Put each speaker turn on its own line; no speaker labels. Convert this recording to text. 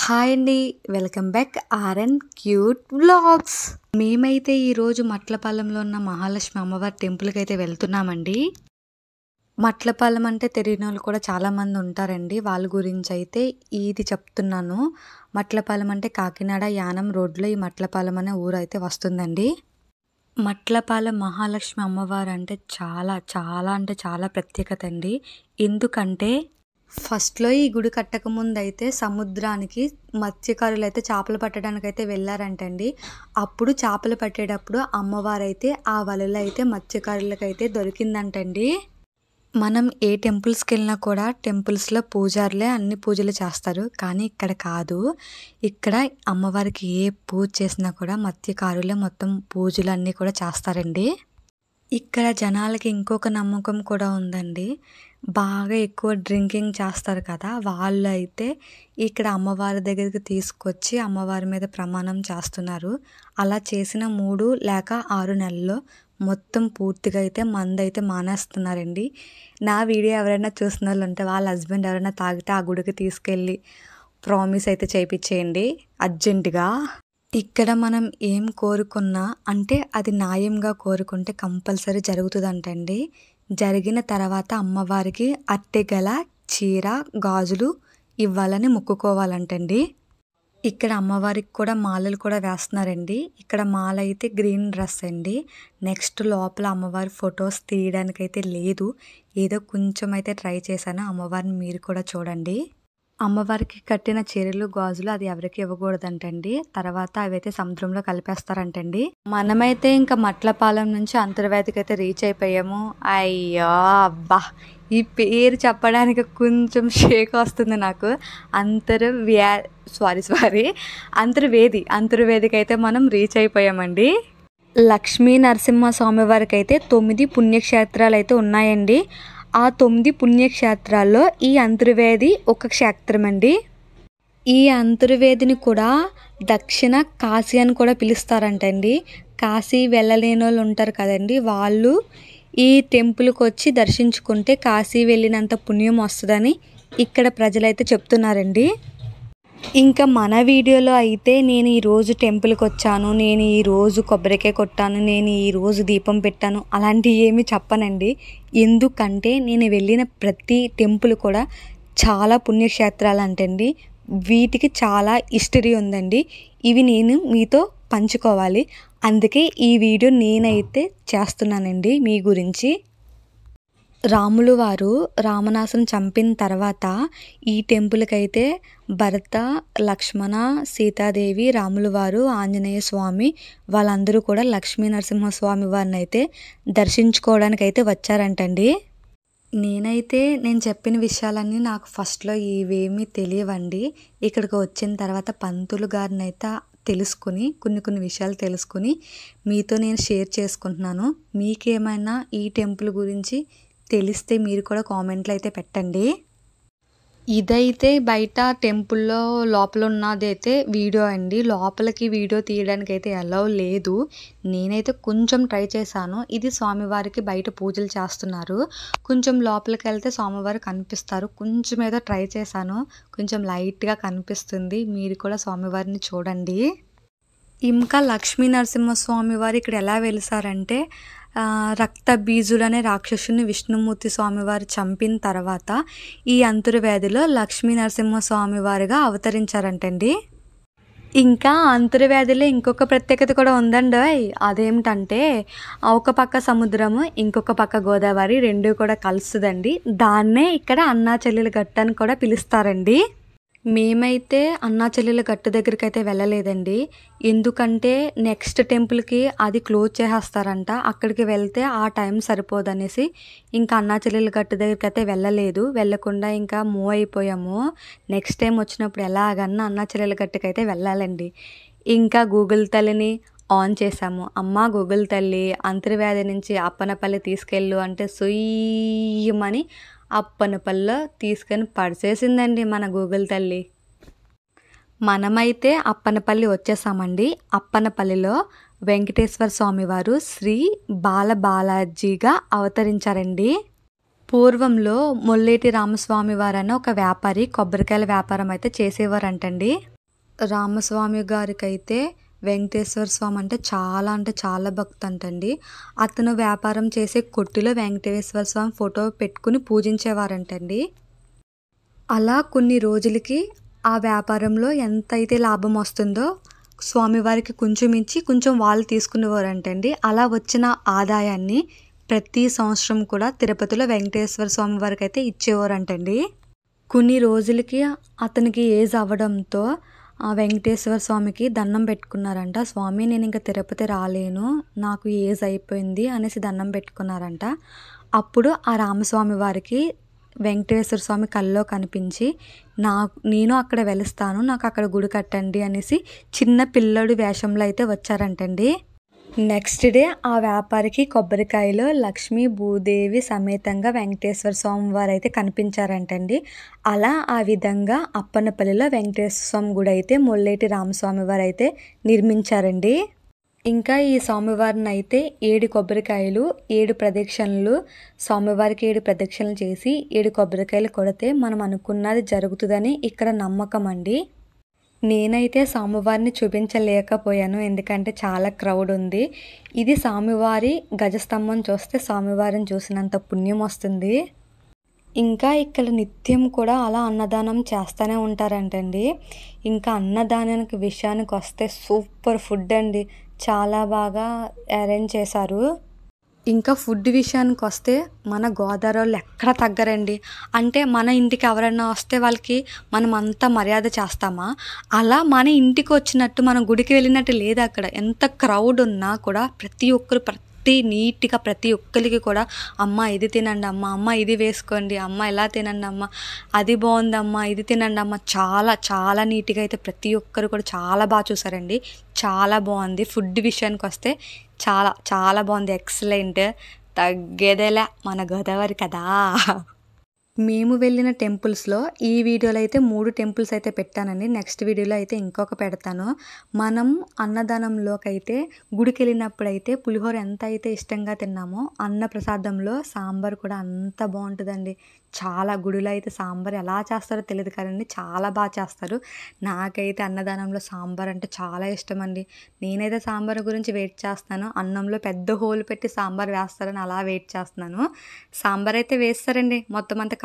Hi అండి, welcome back RN cute vlogs. మేమైతే ఈరోజు మట్లపాలెంలో ఉన్న మహాలక్ష్మి అమ్మవారి టెంపుల్కి అయితే వెళ్తున్నామండి. మట్లపాలెం అంటే తెలియని వాళ్ళు కూడా చాలామంది ఉంటారండి. వాళ్ళ గురించి అయితే ఇది చెప్తున్నాను. మట్లపాలెం అంటే కాకినాడ యానం రోడ్లో ఈ మట్లపాలెం అనే ఊరు అయితే వస్తుందండి. మట్లపాలెం మహాలక్ష్మి అమ్మవారు అంటే చాలా చాలా అంటే చాలా ప్రత్యేకత అండి. ఎందుకంటే ఫస్ట్లో ఈ గుడి కట్టకముందు అయితే సముద్రానికి మత్స్యకారులు అయితే చేపలు పట్టడానికి అయితే వెళ్ళారంటండి. అప్పుడు చేపలు పట్టేటప్పుడు అమ్మవారైతే ఆ వలలో అయితే మత్స్యకారులకైతే దొరికిందంటండి. మనం ఏ టెంపుల్స్కి వెళ్ళినా కూడా టెంపుల్స్లో పూజారులే అన్ని పూజలు చేస్తారు, కానీ ఇక్కడ కాదు. ఇక్కడ అమ్మవారికి ఏ పూజ చేసినా కూడా మత్స్యకారులే మొత్తం పూజలు అన్నీ కూడా చేస్తారండి. ఇక్కడ జనాలకి ఇంకొక నమ్మకం కూడా ఉందండి. బాగా ఎక్కువ డ్రింకింగ్ చేస్తారు కదా, వాళ్ళు అయితే ఇక్కడ అమ్మవారి దగ్గరికి తీసుకొచ్చి అమ్మవారి మీద ప్రమాణం చేస్తున్నారు. అలా చేసిన 3 లేక 6 నెలల్లో మొత్తం పూర్తిగా అయితే మందు అయితే మానేస్తున్నారండి. నా వీడియో ఎవరైనా చూసిన వాళ్ళు ఉంటే వాళ్ళ హస్బెండ్ ఎవరైనా తాగితే ఆ గుడికి తీసుకెళ్ళి ప్రామిస్ అయితే చేయించేయండి అర్జెంటుగా. ఇక్కడ మనం ఏం కోరుకున్నా అంటే అది న్యాయంగా కోరుకుంటే కంపల్సరీ జరుగుతుందంటండి. జరిగిన తర్వాత అమ్మవారికి అట్టెగల చీర గాజులు ఇవ్వాలని మొక్కుకోవాలంటండి. ఇక్కడ అమ్మవారికి కూడా మాలలు కూడా వేస్తున్నారండి. ఇక్కడ మాల అయితే గ్రీన్ డ్రెస్ అండి. నెక్స్ట్ లోపల అమ్మవారి ఫొటోస్ తీయడానికైతే లేదు, ఏదో కొంచెం అయితే ట్రై చేశాను. అమ్మవారిని మీరు కూడా చూడండి. అమ్మవారికి కట్టిన చీరలు గాజులు అది ఎవరికి ఇవ్వకూడదంటండి. తర్వాత అవైతే సముద్రంలో కలిపేస్తారంటండి. మనమైతే ఇంకా మట్లపాలెం నుంచి అంతర్వేదికి అయితే రీచ్ అయిపోయాము. అయ్యో అబ్బా, ఈ పేరు చెప్పడానికి కొంచెం షేక్ వస్తుంది నాకు. అంతర్వేదికి అయితే మనం రీచ్ అయిపోయామండి. లక్ష్మీ నరసింహస్వామి వారికి అయితే 9 పుణ్యక్షేత్రాలు అయితే ఉన్నాయండి. ఆ 9 పుణ్యక్షేత్రాల్లో ఈ అంతర్వేది ఒక క్షేత్రం అండి. ఈ అంతర్వేదిని కూడా దక్షిణ కాశీ అని కూడా పిలుస్తారంటండి. కాశీ వెళ్ళలేని వాళ్ళు ఉంటారు కదండి, వాళ్ళు ఈ టెంపుల్కి వచ్చి దర్శించుకుంటే కాశీ వెళ్ళినంత పుణ్యం వస్తుందని ఇక్కడ ప్రజలైతే చెప్తున్నారండి. ఇంకా మన వీడియోలో అయితే నేను ఈరోజు టెంపుల్కి వచ్చాను, నేను ఈరోజు కొబ్బరికాయ కొట్టాను, నేను ఈరోజు దీపం పెట్టాను అలాంటివి ఏమీ చెప్పనండి. ఎందుకంటే నేను వెళ్ళిన ప్రతి టెంపుల్ కూడా చాలా పుణ్యక్షేత్రాలు అంటండి. వీటికి చాలా హిస్టరీ ఉందండి. ఇవి నేను మీతో పంచుకోవాలి, అందుకే ఈ వీడియో నేనైతే చేస్తున్నానండి మీ గురించి. రాములు వారు రావణాసురుని చంపిన తర్వాత ఈ టెంపుల్కి అయితే భరత, లక్ష్మణ, సీతాదేవి, రాములు వారు, ఆంజనేయ స్వామి వాళ్ళందరూ కూడా లక్ష్మీ నరసింహస్వామి వారిని అయితే దర్శించుకోవడానికి అయితే వచ్చారంటండి. నేను చెప్పిన విషయాలన్నీ నాకు ఫస్ట్లో ఇవేమీ తెలియవండి. ఇక్కడికి వచ్చిన తర్వాత పంతులు గారిని అయితే తెలుసుకుని కొన్ని విషయాలు తెలుసుకుని మీతో నేను షేర్ చేసుకుంటున్నాను. మీకేమైనా ఈ టెంపుల్ గురించి తెలిస్తే మీరు కూడా కామెంట్లు అయితే పెట్టండి. ఇదైతే బయట టెంపుల్లో లోపల ఉన్నదైతే వీడియో అండి. లోపలికి వీడియో తీయడానికి అయితే అలౌ లేదు. నేనైతే కొంచెం ట్రై చేశాను. ఇది స్వామివారికి బయట పూజలు చేస్తున్నారు, కొంచెం లోపలికి వెళ్తే స్వామివారు కనిపిస్తారు. కొంచెం ఏదో ట్రై చేశాను, కొంచెం లైట్గా కనిపిస్తుంది. మీరు కూడా స్వామివారిని చూడండి. ఇంకా లక్ష్మీ నరసింహస్వామి వారు ఇక్కడ ఎలా వెలిసారంటే రక్త బీజులనే రాక్షసుని విష్ణుమూర్తి స్వామివారు చంపిన తర్వాత ఈ అంతర్వేదిలో లక్ష్మీ నరసింహస్వామి వారిగా అవతరించారంటండి. ఇంకా అంతర్వేదిలో ఇంకొక ప్రత్యేకత కూడా ఉందండి. అదేమిటంటే ఒక పక్క సముద్రము, ఇంకొక పక్క గోదావరి, రెండు కూడా కలుస్తుందండి. దాన్నే ఇక్కడ అన్నా చెల్లెల గట్టు అని కూడా పిలుస్తారండి. మేమైతే అన్నా చెల్లెల గట్టు దగ్గరికి అయితే వెళ్ళలేదండి. ఎందుకంటే నెక్స్ట్ టెంపుల్కి అది క్లోజ్ చేసేస్తారంట. అక్కడికి వెళ్తే ఆ టైం సరిపోదనేసి ఇంకా అన్నా చెల్లెల గట్టు దగ్గరికి అయితే వెళ్ళకుండా ఇంకా మూవ్ అయిపోయాము. నెక్స్ట్ టైం వచ్చినప్పుడు ఎలాగన్నా అన్నా చెల్లెల గట్టుకి అయితే వెళ్ళాలండి. ఇంకా గూగుల్ తల్లిని ఆన్ చేసాము. అమ్మ గూగుల్ తల్లి అంతర్వేది నుంచి అప్పనపల్లి తీసుకెళ్ళు అంటే సుయ్యమని అప్పనపల్లిలో తీసుకొని పడిచేసిందండి మన గూగుల్ తల్లి. మనమైతే అప్పనపల్లి వచ్చేసామండి. అప్పనపల్లిలో వెంకటేశ్వర స్వామి వారు శ్రీ బాలబాలాజీగా అవతరించారండి. పూర్వంలో మొల్లేటి రామస్వామి వారు అనే ఒక వ్యాపారి కొబ్బరికాయల వ్యాపారం అయితే చేసేవారంటండి. రామస్వామి గారికైతే వెంకటేశ్వర స్వామి అంటే చాలా భక్తి అంటండి. అతను వ్యాపారం చేసే కొట్టులో వెంకటేశ్వర స్వామి ఫోటో పెట్టుకుని పూజించేవారంటండి. అలా కొన్ని రోజులకి ఆ వ్యాపారంలో ఎంతైతే లాభం వస్తుందో స్వామివారికి కొంచెం ఇచ్చి కొంచెం వాళ్ళు తీసుకునేవారంటండి. అలా వచ్చిన ఆదాయాన్ని ప్రతి సంవత్సరం కూడా తిరుపతిలో వెంకటేశ్వర స్వామి వారికి అయితే ఇచ్చేవారంటండి. కొన్ని రోజులకి అతనికి ఏజ్ అవ్వడంతో ఆ వెంకటేశ్వర స్వామికి దండం పెట్టుకున్నారంట. స్వామి నేను ఇంకా తిరుపతి రాలేను, నాకు ఏజ్ అయిపోయింది అనేసి దండం పెట్టుకున్నారంట. అప్పుడు ఆ రామస్వామి వారికి వెంకటేశ్వర స్వామి కల్లో కనిపించి నేను అక్కడ వెలుస్తాను, నాకు అక్కడ గుడి కట్టండి అనేసి చిన్న పిల్లడు వేషంలో అయితే వచ్చారంటండి. నెక్స్ట్ డే ఆ వ్యాపారికి కొబ్బరికాయలో లక్ష్మీ భూదేవి సమేతంగా వెంకటేశ్వర స్వామి వారు అయితే కనిపించారంటండి. అలా ఆ విధంగా అప్పన్నపల్లిలో వెంకటేశ్వర స్వామి గుడి అయితే మొల్లేటి రామస్వామి వారు అయితే నిర్మించారండి. ఇంకా ఈ స్వామివారిని అయితే 7 కొబ్బరికాయలు 7 ప్రదక్షిణలు స్వామివారికి 7 ప్రదక్షిణలు చేసి 7 కొబ్బరికాయలు కొడితే మనం అనుకున్నది జరుగుతుందని ఇక్కడ నమ్మకం అండి. నేనైతే స్వామివారిని చూపించలేకపోయాను, ఎందుకంటే చాలా క్రౌడ్ ఉంది. ఇది స్వామివారి గజస్తంభం చూస్తే స్వామివారిని చూసినంత పుణ్యం వస్తుంది. ఇంకా ఇక్కడ నిత్యం కూడా అలా అన్నదానం చేస్తూనే ఉంటారంటండి. ఇంకా అన్నదానానికి విషయానికి వస్తే సూపర్ ఫుడ్ అండి, చాలా బాగా అరేంజ్ చేశారు. ఇంకా ఫుడ్ విషయానికి వస్తే మన గోదావరి వాళ్ళు ఎక్కడ తగ్గరండి. అంటే మన ఇంటికి ఎవరైనా వస్తే వాళ్ళకి మనం అంత మర్యాద చేస్తామా, అలా మన ఇంటికి వచ్చినట్టు మనం గుడికి వెళ్ళినట్టు లేదు. అక్కడ ఎంత క్రౌడ్ ఉన్నా కూడా ప్రతి ఒక్కరు నీట్గా ప్రతి ఒక్కరికి కూడా అమ్మ ఇది తినండి అమ్మ, అమ్మ ఇది వేసుకోండి అమ్మ, ఎలా తినండి అమ్మ, అది బాగుందమ్మా, ఇది తినండి అమ్మ, చాలా చాలా నీట్గా అయితే ప్రతి ఒక్కరు కూడా చాలా బాగా చూసారండి. చాలా బాగుంది. ఫుడ్ విషయానికి వస్తే చాలా చాలా బాగుంది, ఎక్సలెంట్, తగ్గేదేలా, మన గోదావరి కదా. మేము వెళ్ళిన టెంపుల్స్లో ఈ వీడియోలో అయితే 3 టెంపుల్స్ అయితే పెట్టానండి. నెక్స్ట్ వీడియోలో అయితే ఇంకొక పెడతాను. మనం అన్నదానంలోకి అయితే గుడికి వెళ్ళినప్పుడు అయితే పులిహోర ఎంత అయితే ఇష్టంగా తిన్నామో అన్న ప్రసాదంలో సాంబార్ కూడా అంత బాగుంటుందండి. చాలా గుడిలో అయితే సాంబార్ ఎలా చేస్తారో తెలియదు కదండి, చాలా బాగా చేస్తారు. నాకైతే అన్నదానంలో సాంబార్ అంటే చాలా ఇష్టం అండి. నేనైతే సాంబార్ గురించి వెయిట్ చేస్తున్నాను. అన్నంలో పెద్ద హోల్ పెట్టి సాంబార్ వేస్తారని అలా వెయిట్ చేస్తున్నాను. సాంబార్ అయితే వేస్తారండి, మొత్తం అంతా